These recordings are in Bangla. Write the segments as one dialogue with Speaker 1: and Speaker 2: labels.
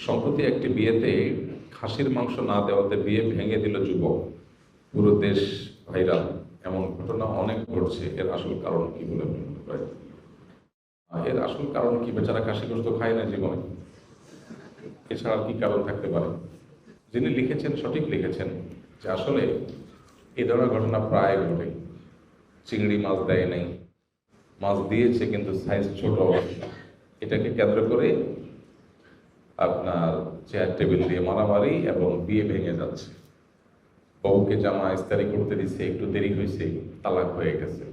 Speaker 1: সম্প্রতি একটি বিয়েতে খাসির মাংস না দেওয়াতে বিয়ে ভেঙে দিল যুবক। পুরো দেশ ভাইরাল। এমন ঘটনা অনেক ঘটছে। এর আসল কারণ কি বলে মনে করেন? এর আসল কারণ কি? বেচারা খাসি গোশত খায় না জীবনে, এছাড়া কি কারণ থাকতে পারে? যিনি লিখেছেন সঠিক লিখেছেন যে আসলে এই ধরনের ঘটনা প্রায় ঘটে। চিংড়ি মাছ দেয় নাই, মাছ দিয়েছে কিন্তু সাইজ ছোট, এটাকে কেন্দ্র করে আপনার চেয়ার টেবিল দিয়ে মারামারি এবং বিয়ে ভেঙে যাচ্ছে। বউকে জামা ইস্তারি করতে দিচ্ছে, একটু দেরি হয়েছে, তালাক হয়ে গেছে।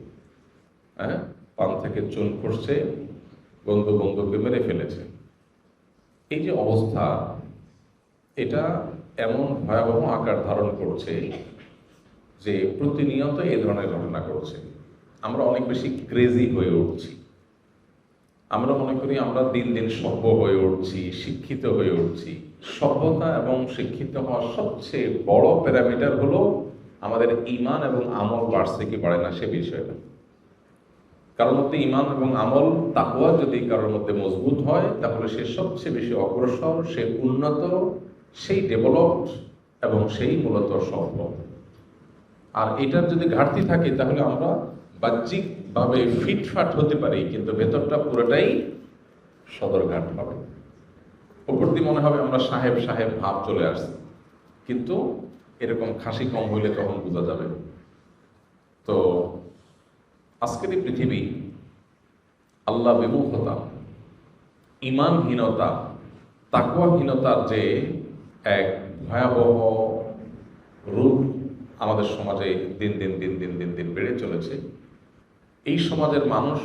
Speaker 1: হ্যাঁ, পান থেকে চুন খসছে, বন্ধু বন্ধুকে মেরে ফেলেছে। এই যে অবস্থা, এটা এমন ভয়াবহ আকার ধারণ করছে যে প্রতিনিয়ত এই ধরনের ঘটনা ঘটছে। আমরা অনেক বেশি ক্রেজি হয়ে উঠছি। আমরা মনে করি আমরা দিন দিন সভ্য হয়ে উঠছি, শিক্ষিত হয়ে উঠছি। সভ্যতা এবং শিক্ষিত হওয়ার সবচেয়ে বড় প্যারামিটার হলো আমাদের ঈমান এবং আমল বাড়ছে কি বাড়ে না সে বিষয়টা। কারোর মধ্যে ঈমান এবং আমল তাকওয়া যদি কারোর মধ্যে মজবুত হয়, তাহলে সে সবচেয়ে বেশি অগ্রসর, সে উন্নত, সেই ডেভেলপড এবং সেই মূলত সভ্য। আর এটার যদি ঘাটতি থাকে তাহলে আমরা বাহ্যিকভাবে ফিটফাট হতে পারি, কিন্তু ভেতরটা পুরোটাই সদরঘাট হবে। উপর দিয়ে মনে হবে আমরা সাহেব সাহেব ভাব চলে আসছে, কিন্তু এরকম খাসি কম হইলে তখন বোঝা যাবে। তো আজকের এই পৃথিবী আল্লাহ বিমুখতা, ঈমানহীনতা, তাকওয়াহীনতার যে এক ভয়াবহ রূপ আমাদের সমাজে দিন দিন দিন দিন দিন দিন বেড়ে চলেছে। এই সমাজের মানুষ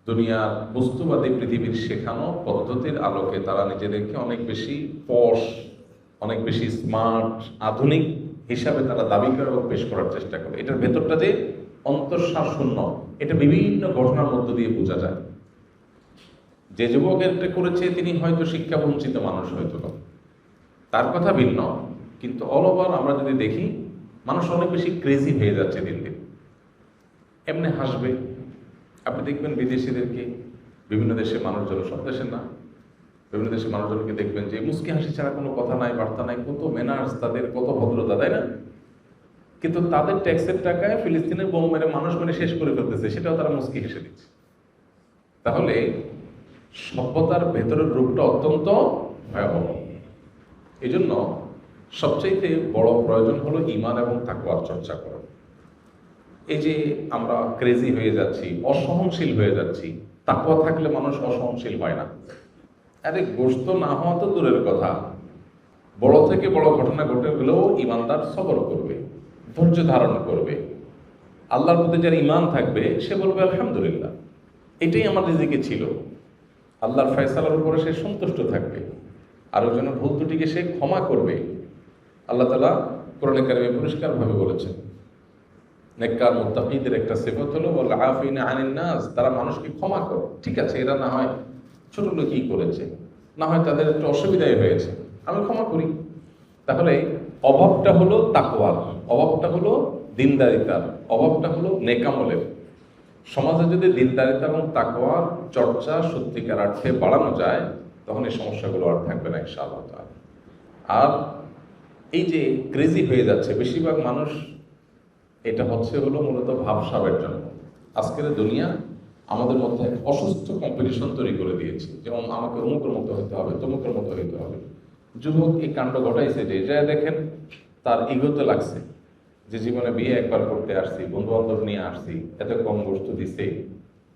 Speaker 1: দুনিয়ার বস্তুবাদী পৃথিবীর শেখানো পদ্ধতির আলোকে তারা নিজেদেরকে অনেক বেশি পশ, অনেক বেশি স্মার্ট, আধুনিক হিসাবে তারা দাবি করে এবং পেশ করার চেষ্টা করে। এটার ভেতরটা যে অন্তঃসার শূন্য, এটা বিভিন্ন ঘটনার মধ্য দিয়ে বোঝা যায়। যে যুবক এটা করেছে তিনি হয়তো শিক্ষা বঞ্চিত মানুষ, হয়তো তার কথা ভিন্ন, কিন্তু অল ওভার আমরা যদি দেখি মানুষ অনেক বেশি ক্রেজি হয়ে যাচ্ছে দিন দিন। এমনি হাসবে, আপনি দেখবেন বিদেশিদেরকে, বিভিন্ন দেশের মানুষজন, সব দেশের না, বিভিন্ন দেশের মানুষজনকে দেখবেন যে মুস্কি হাসি ছাড়া কোনো কথা নাই, বার্তা নাই, কত ম্যানার্স তাদের, কত ভদ্রতা, তাই না? কিন্তু তাদের ট্যাক্সের টাকায় ফিলিস্তিনের বোম মেরে মানুষ মেরে শেষ করে ফেলতেছে, সেটাও তারা মুস্কি হেসে দিচ্ছে। তাহলে সভ্যতার ভেতরের রূপটা অত্যন্ত ভয়াবহ। এই জন্য সবচাইতে বড় প্রয়োজন হলো ঈমান এবং তাকওয়ার চর্চা করা। এই যে আমরা ক্রেজি হয়ে যাচ্ছি, অসহনশীল হয়ে যাচ্ছি, তাকওয়া থাকলে মানুষ অসহনশীল হয় না। আরে গোশত না হওয়া তো দূরের কথা, বড় থেকে বড় ঘটনা ঘটে গেলেও ঈমানদার সবর করবে, ধৈর্য ধারণ করবে। আল্লাহর প্রতি যার ঈমান থাকবে সে বলবে আলহামদুলিল্লাহ, এটাই আমার রিজিকে ছিল। আল্লাহর ফয়সালার উপরে সে সন্তুষ্ট থাকবে, আর ওই জন্য ভুল ত্রুটিকে সে ক্ষমা করবে। আল্লাহ তাআলা কোরআনে কারিমে পরিষ্কারভাবে বলেছেন, নেককার মুত্তাকিদের একটা সিফাত হলো ওয়াল আফিনা আনিন নাস, তারা মানুষকে ক্ষমা করে। ঠিক আছে, এরা না হয় ছোট লোকই করেছে, না হয় তাদের একটু অসুবিধাই হয়েছে, আমি ক্ষমা করি। তাহলে অভাবটা হলো তাকওয়ার, অভাবটা হলো দিনদারিতার, অভাবটা হলো নেকামলের। সমাজে যদি দিনদারিতা এবং তাকওয়ার চর্চা সত্যিকার অর্থে বাড়ানো যায়, তখন এই সমস্যাগুলো আর থাকবে না ইনশাআল্লাহ তাআলা। আর এই যে ক্রেজি হয়ে যাচ্ছে বেশিরভাগ মানুষ, এটা হলো মূলত ভাবসাবের জন্য। আজকের দুনিয়া আমাদের মধ্যে অসুস্থ কম্পিটিশন তৈরি করে দিয়েছে, যেমন আমাকে অমুকের মতো হতে হবে, তমুকের মতো হতে হবে। যুবক এই কাণ্ড ঘটাইছে যে যা দেখেন তার ইগোতে লাগছে যে জীবনে বিয়ে একবার করতে আসছি, বন্ধু বান্ধব নিয়ে আসছি, এত কম গোশত দিছে,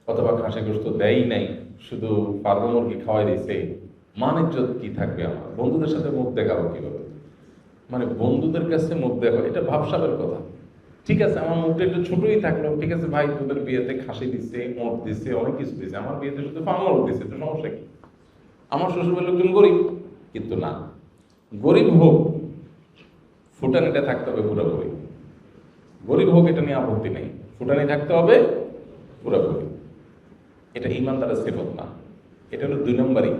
Speaker 1: অথবা খাসি গোশত দেয়ই নাই, শুধু ফার্ম মুরগি খাওয়াই দিছে, মান ইজ্জত কি থাকবে আমার? বন্ধুদের সাথে মুখ দেখাবো কিভাবে? মানে বন্ধুদের কাছে মুখ দেখা, এটা ভাবসাবের কথা। ঠিক আছে, আমার মুখটা একটু ছোটই থাকলো, ঠিক আছে ভাই, তোদের বিয়েতে খাসি দিচ্ছে, মদ দিচ্ছে, অনেক কিছু দিচ্ছে, আমার বিয়েতে শুধু ফার্মল দিচ্ছে, তো সমস্যা কি? আমার শ্বশুরের লোকজন গরিব, কিন্তু না, গরিব হোক, ফুটানিটা থাকতে হবে পুরোপুরি। গরিব হোক এটা নিয়ে আপত্তি নেই, ফুটানি থাকতে হবে পুরোপুরি। এটা ঈমানদারের সিফত না, এটা হলো 2 নম্বরই।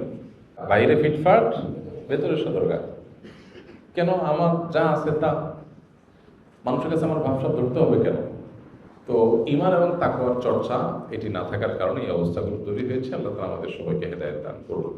Speaker 1: বাইরে ফিটফাট, ভেতরে সতর্কা। কেন? আমার যা আছে তা, মানুষের কাছে আমার ভাবসাব ধরতে হবে কেন? তো ঈমান এবং তাকওয়ার চর্চা এটি না থাকার কারণে এই অবস্থাগুলো তৈরি হয়েছে। আল্লাহ তাআলা আমাদের সবাইকে হেদায়েত দান করুন।